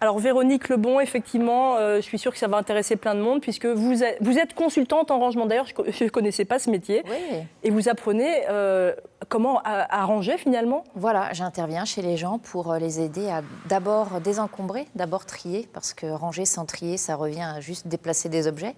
Alors Véronique Lebon, effectivement, je suis sûre que ça va intéresser plein de monde puisque vous êtes consultante en rangement. D'ailleurs, je ne connaissais pas ce métier. Oui. Et vous apprenez comment à ranger finalement. Voilà, j'interviens chez les gens pour les aider à d'abord désencombrer, d'abord trier, parce que ranger sans trier, ça revient à juste déplacer des objets.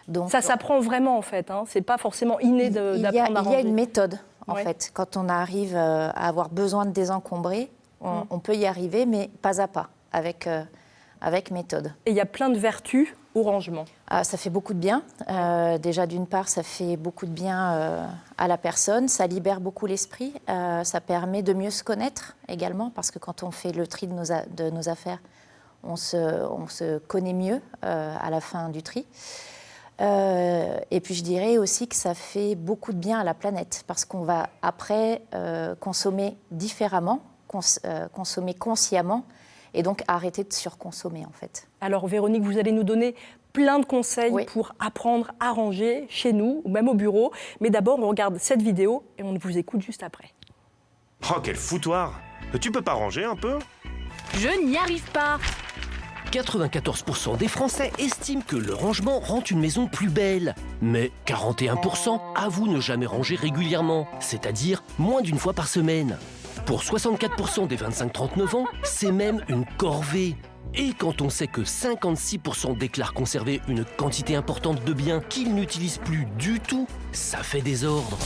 Donc, ça s'apprend vraiment en fait, hein. C'est pas forcément inné d'apprendre à ranger. Il y a une méthode en Ouais. fait. Quand on arrive à avoir besoin de désencombrer, on peut y arriver, mais pas à pas. Avec méthode. Et il y a plein de vertus au rangement. Ça fait beaucoup de bien. Déjà, d'une part, ça fait beaucoup de bien à la personne. Ça libère beaucoup l'esprit. Ça permet de mieux se connaître également, parce que quand on fait le tri de nos affaires, on se connaît mieux à la fin du tri. Et puis, je dirais aussi que ça fait beaucoup de bien à la planète, parce qu'on va après consommer différemment, consommer consciemment, et donc arrêter de surconsommer en fait. Alors Véronique, vous allez nous donner plein de conseils pour apprendre à ranger chez nous ou même au bureau. Mais d'abord, on regarde cette vidéo et on vous écoute juste après. Oh, quel foutoir! Tu peux pas ranger un peu? Je n'y arrive pas. 94% des Français estiment que le rangement rend une maison plus belle. Mais 41% avouent ne jamais ranger régulièrement, c'est-à-dire moins d'une fois par semaine. Pour 64% des 25-39 ans, c'est même une corvée. Et quand on sait que 56% déclarent conserver une quantité importante de biens qu'ils n'utilisent plus du tout, ça fait désordre.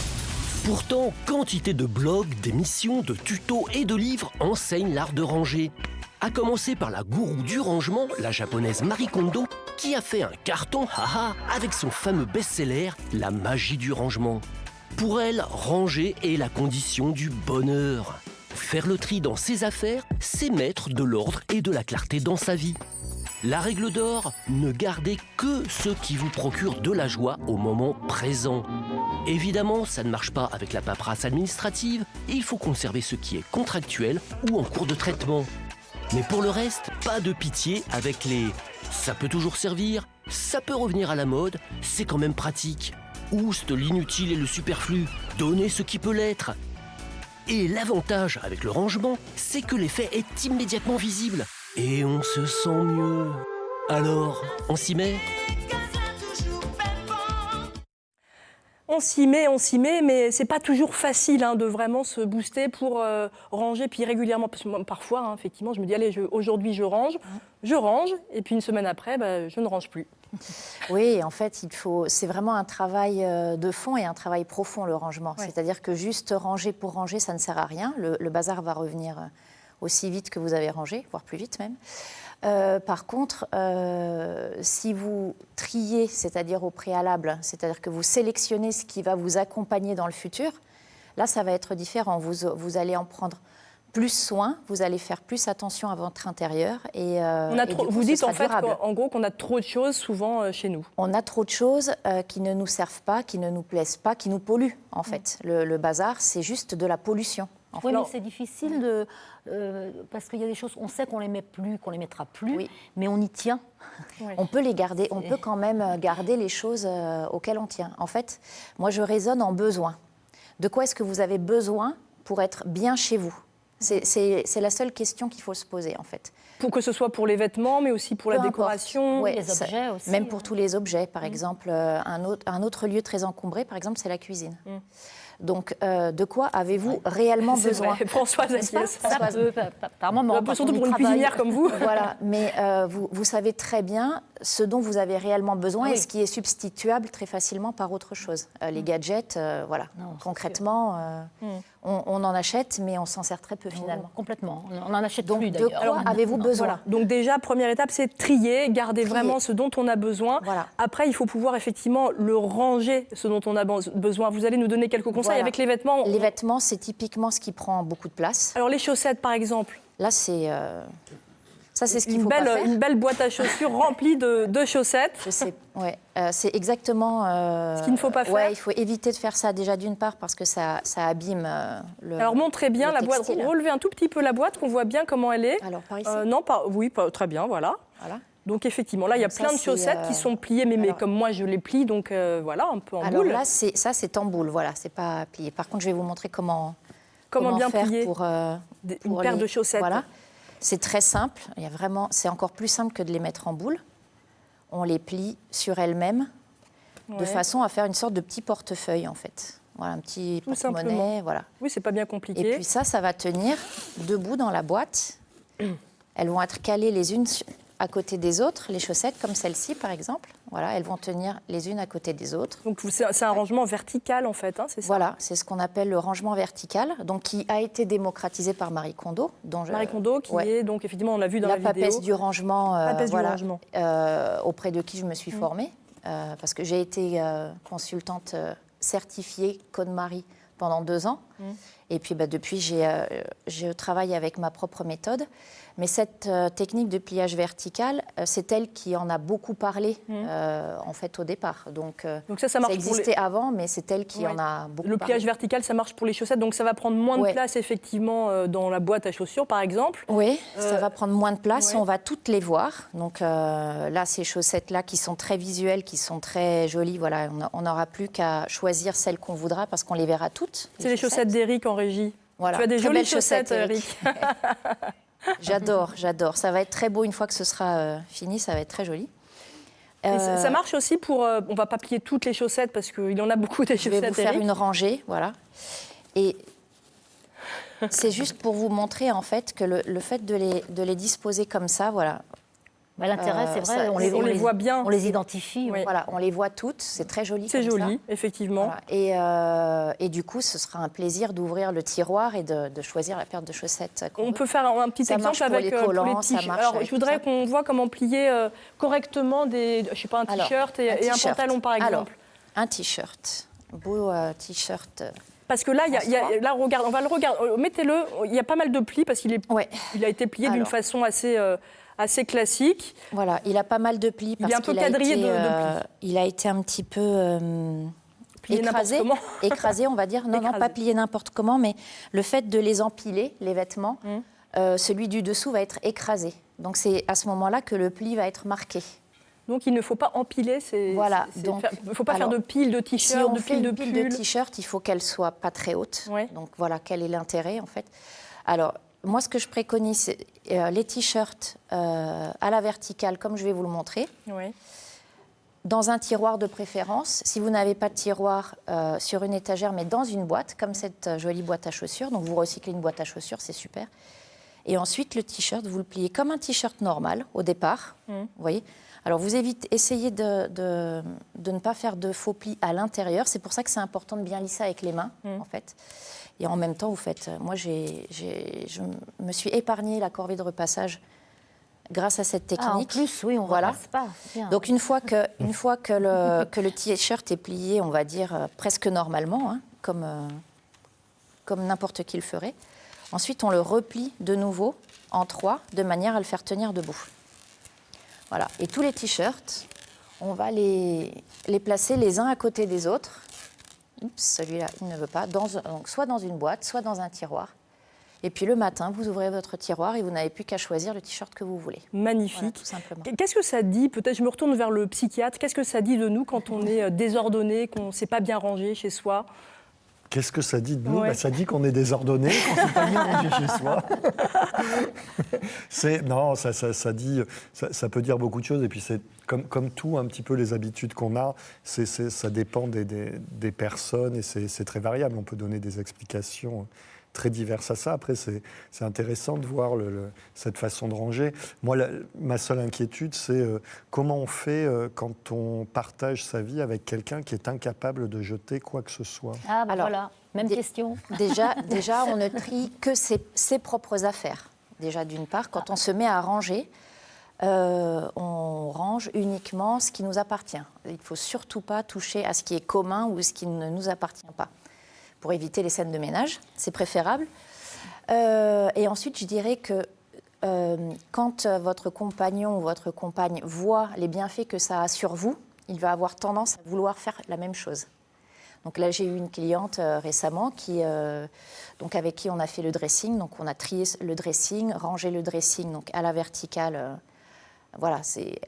Pourtant, quantité de blogs, d'émissions, de tutos et de livres enseignent l'art de ranger. À commencer par la gourou du rangement, la japonaise Marie Kondo, qui a fait un carton avec son fameux best-seller « La magie du rangement ». Pour elle, ranger est la condition du bonheur. Faire le tri dans ses affaires, c'est mettre de l'ordre et de la clarté dans sa vie. La règle d'or, ne gardez que ce qui vous procure de la joie au moment présent. Évidemment, ça ne marche pas avec la paperasse administrative, il faut conserver ce qui est contractuel ou en cours de traitement. Mais pour le reste, pas de pitié avec les « ça peut toujours servir »,« ça peut revenir à la mode »,« c'est quand même pratique ». Ouste l'inutile et le superflu, donnez ce qui peut l'être. Et l'avantage avec le rangement, c'est que l'effet est immédiatement visible. Et on se sent mieux. Alors, on s'y met ? On s'y met, mais c'est pas toujours facile de vraiment se booster pour ranger, puis régulièrement. Parce que moi, parfois, effectivement, je me dis, allez, aujourd'hui je range, et puis une semaine après, je ne range plus. Oui, en fait, c'est vraiment un travail de fond et un travail profond, le rangement. Ouais. C'est-à-dire que juste ranger pour ranger, ça ne sert à rien. Le bazar va revenir aussi vite que vous avez rangé, voire plus vite même. Par contre, si vous triez, c'est-à-dire au préalable, c'est-à-dire que vous sélectionnez ce qui va vous accompagner dans le futur, là, ça va être différent. Vous allez en prendre plus soin, vous allez faire plus attention à votre intérieur. Vous dites en fait en gros qu'on a trop de choses souvent chez nous. On a trop de choses qui ne nous servent pas, qui ne nous plaisent pas, qui nous polluent en fait. Le bazar, c'est juste de la pollution. Oui, mais c'est difficile parce qu'il y a des choses, on sait qu'on les met plus, qu'on les mettra plus, mais on y tient. Oui. On peut les garder, on peut quand même garder les choses auxquelles on tient. En fait, moi je raisonne en besoin. De quoi est-ce que vous avez besoin pour être bien chez vous ? C'est la seule question qu'il faut se poser en fait. Pour que ce soit pour les vêtements, mais aussi pour la décoration, ouais, les objets aussi. Même pour tous les objets, par exemple, un autre lieu très encombré, par exemple, c'est la cuisine. Donc, de quoi avez-vous réellement besoin ? Françoise Assiès. Ça peut, par moment. Surtout pour une cuisinière comme vous. Voilà, mais vous savez très bien ce dont vous avez réellement besoin et ce qui est substituable très facilement par autre chose. Les gadgets, voilà. Non, concrètement, on en achète, mais on s'en sert très peu finalement. Complètement. On n'en achète donc, plus d'ailleurs. De quoi avez-vous besoin ? Voilà. Donc déjà, première étape, c'est trier, garder vraiment ce dont on a besoin. Voilà. Après, il faut pouvoir effectivement le ranger, ce dont on a besoin. Vous allez nous donner quelques conseils avec les vêtements. Les vêtements, c'est typiquement ce qui prend beaucoup de place. Alors les chaussettes, par exemple. Là, c'est... Ça, c'est ce qu'il faut pas faire. Une belle boîte à chaussures remplie de chaussettes. Je sais, ouais. C'est exactement... ce qu'il ne faut pas faire. Ouais, il faut éviter de faire ça déjà d'une part parce que ça abîme le Alors montrez bien la boîte, relevez un tout petit peu la boîte, qu'on voit bien comment elle est. Alors par ici très bien, voilà. Voilà. Donc effectivement, là, il y a plein de chaussettes qui sont pliées, mais comme moi, je les plie, donc voilà, un peu en boule. Alors là, c'est en boule, voilà, c'est pas plié. Par contre, je vais vous montrer comment bien faire plier pour une paire de chaussettes. Voilà. C'est très simple. C'est encore plus simple que de les mettre en boule. On les plie sur elles-mêmes de façon à faire une sorte de petit portefeuille, en fait. Voilà, un petit porte-monnaie, voilà. Oui, c'est pas bien compliqué. Et puis ça va tenir debout dans la boîte. Elles vont être calées les unes à côté des autres, les chaussettes comme celle-ci, par exemple. Voilà, elles vont tenir les unes à côté des autres. Donc c'est un rangement vertical, en fait, hein, c'est ça? Voilà, c'est ce qu'on appelle le rangement vertical, donc qui a été démocratisé par Marie Kondo. Marie Kondo, qui est, donc, effectivement, on l'a vu dans la vidéo. La papesse du rangement, auprès de qui je me suis formée, parce que j'ai été consultante certifiée Code-Marie pendant 2 ans. Et puis depuis, je travaille avec ma propre méthode. Mais cette technique de pliage vertical, c'est elle qui en a beaucoup parlé en fait au départ. Donc ça marche existait avant, mais c'est elle qui en a beaucoup parlé. Le pliage vertical, ça marche pour les chaussettes, donc ça va prendre moins de place effectivement dans la boîte à chaussures, par exemple. Oui, ça va prendre moins de place. On va toutes les voir. Donc là, ces chaussettes-là qui sont très visuelles, qui sont très jolies, voilà, on n'aura plus qu'à choisir celles qu'on voudra parce qu'on les verra toutes. C'est les chaussettes d'Éric en régie. Voilà. Tu as des jolies chaussettes, Éric. J'adore. Ça va être très beau une fois que ce sera fini, ça va être très joli. Et ça marche aussi pour... on ne va pas plier toutes les chaussettes parce qu'il y en a beaucoup des chaussettes. Je vais vous faire une rangée, voilà. Et c'est juste pour vous montrer en fait que le fait de les disposer comme ça, voilà. Bah, l'intérêt, c'est vrai, on les voit bien. On les identifie. Oui. Voilà, on les voit toutes, c'est très joli. C'est joli, effectivement. Voilà. Et du coup, ce sera un plaisir d'ouvrir le tiroir et de choisir la paire de chaussettes. On peut faire un petit exemple avec les collants, les ça marche. Alors, je voudrais qu'on voit comment plier correctement un t-shirt et un pantalon, par exemple. Alors, un t-shirt, beau t-shirt. Parce que là, là, regarde, on va le regarder. Mettez-le. Il y a pas mal de plis parce qu'il a été plié d'une façon assez classique. Voilà, il a pas mal de plis parce qu'il est un peu quadrillé de plis. Il a été un petit peu écrasé, on va dire. Non, pas plié n'importe comment, mais le fait de les empiler, les vêtements, celui du dessous va être écrasé. Donc c'est à ce moment-là que le pli va être marqué. Donc il ne faut pas empiler. Il ne faut pas faire de piles de t-shirts, si on fait une pile de t-shirts, il faut qu'elle soit pas très haute. Ouais. Donc voilà, quel est l'intérêt en fait. Alors moi, ce que je préconise, c'est les t-shirts à la verticale, comme je vais vous le montrer, dans un tiroir de préférence. Si vous n'avez pas de tiroir sur une étagère, mais dans une boîte, comme cette jolie boîte à chaussures. Donc vous recyclez une boîte à chaussures, c'est super. Et ensuite, le t-shirt, vous le pliez comme un t-shirt normal au départ. Vous voyez. Alors vous essayez de ne pas faire de faux plis à l'intérieur. C'est pour ça que c'est important de bien lisser avec les mains, en fait. Et en même temps, vous faites... Moi, je me suis épargnée la corvée de repassage grâce à cette technique. En plus, oui, on ne repasse pas. Bien. Donc, une fois que le t-shirt est plié, on va dire presque normalement, hein, comme n'importe qui le ferait, ensuite, on le replie de nouveau en 3, de manière à le faire tenir debout. Voilà. Et tous les t-shirts, on va les placer les uns à côté des autres. Oups, celui-là, il ne veut pas. Donc, soit dans une boîte, soit dans un tiroir. Et puis le matin, vous ouvrez votre tiroir et vous n'avez plus qu'à choisir le t-shirt que vous voulez. Magnifique. Voilà, tout simplement. Qu'est-ce que ça dit? Peut-être je me retourne vers le psychiatre. Qu'est-ce que ça dit de nous quand on est désordonné, qu'on ne s'est pas bien rangé chez soi? Qu'est-ce que ça dit de nous? Ça dit qu'on est désordonné, qu'on ne s'est pas bien rangé chez soi. Non, ça dit, ça peut dire beaucoup de choses. Et puis c'est comme tout, un petit peu les habitudes qu'on a, ça dépend des personnes et c'est très variable. On peut donner des explications très diverses à ça. Après, c'est intéressant de voir cette façon de ranger. Moi, ma seule inquiétude, c'est comment on fait quand on partage sa vie avec quelqu'un qui est incapable de jeter quoi que ce soit. Ah, ben voilà, même question. Déjà, on ne trie que ses propres affaires. Déjà, d'une part, quand on se met à ranger, on range uniquement ce qui nous appartient. Il ne faut surtout pas toucher à ce qui est commun ou ce qui ne nous appartient pas. Pour éviter les scènes de ménage, c'est préférable. Et ensuite, je dirais que quand votre compagnon ou votre compagne voit les bienfaits que ça a sur vous, il va avoir tendance à vouloir faire la même chose. Donc là, j'ai eu une cliente récemment avec qui on a fait le dressing. Donc on a trié le dressing, rangé le dressing donc à la verticale.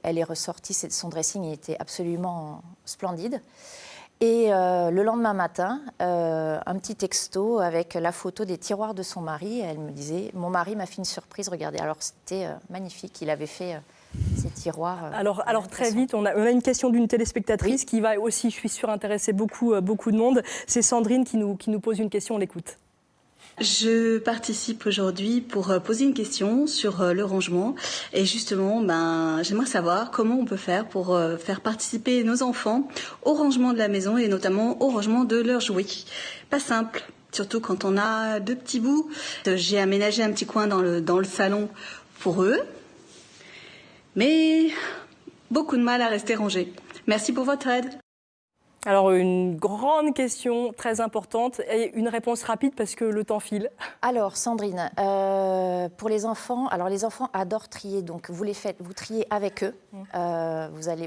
Elle est ressortie, son dressing il était absolument splendide. Et le lendemain matin, un petit texto avec la photo des tiroirs de son mari. Elle me disait, mon mari m'a fait une surprise, regardez. Alors c'était magnifique, il avait fait ces tiroirs. Alors très vite, on a une question d'une téléspectatrice qui va aussi, je suis sûre, intéresser beaucoup de monde. C'est Sandrine qui nous pose une question, on l'écoute. Je participe aujourd'hui pour poser une question sur le rangement et justement, j'aimerais savoir comment on peut faire pour faire participer nos enfants au rangement de la maison et notamment au rangement de leurs jouets. Pas simple, surtout quand on a 2 petits bouts. J'ai aménagé un petit coin dans le salon pour eux, mais beaucoup de mal à rester rangé. Merci pour votre aide. Alors, une grande question très importante et une réponse rapide parce que le temps file. Alors, Sandrine, pour les enfants adorent trier, donc vous triez avec eux.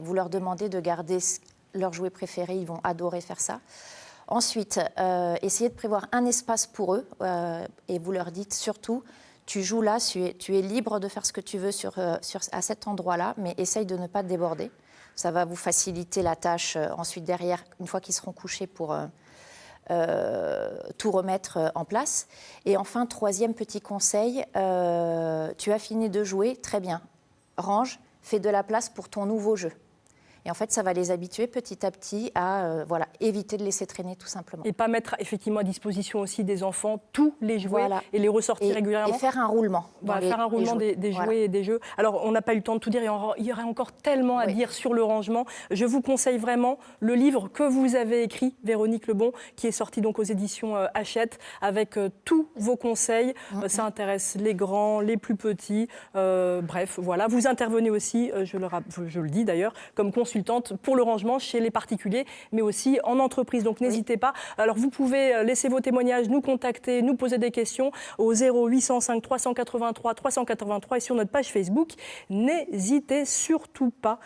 Vous leur demandez de garder leurs jouets préférés, ils vont adorer faire ça. Ensuite, essayez de prévoir un espace pour eux et vous leur dites surtout, tu joues là, tu es libre de faire ce que tu veux à cet endroit-là, mais essaye de ne pas te déborder. Ça va vous faciliter la tâche ensuite derrière, une fois qu'ils seront couchés pour tout remettre en place. Et enfin, 3e petit conseil, tu as fini de jouer, très bien. Range, fais de la place pour ton nouveau jeu. Et en fait, ça va les habituer petit à petit à éviter de laisser traîner tout simplement. Et pas mettre effectivement à disposition aussi des enfants tous les jouets et les ressortir régulièrement. Et faire un roulement. Faire un roulement des jouets et des jeux. Alors, on n'a pas eu le temps de tout dire, il y aurait encore tellement à dire sur le rangement. Je vous conseille vraiment le livre que vous avez écrit, Véronique Lebon, qui est sorti donc aux éditions Hachette, avec tous vos conseils. Ça intéresse les grands, les plus petits. Bref, voilà. Vous intervenez aussi, je le dis d'ailleurs, comme consultante pour le rangement chez les particuliers, mais aussi en entreprise. Donc n'hésitez pas. Alors vous pouvez laisser vos témoignages, nous contacter, nous poser des questions au 0805 383 383 et sur notre page Facebook. N'hésitez surtout pas.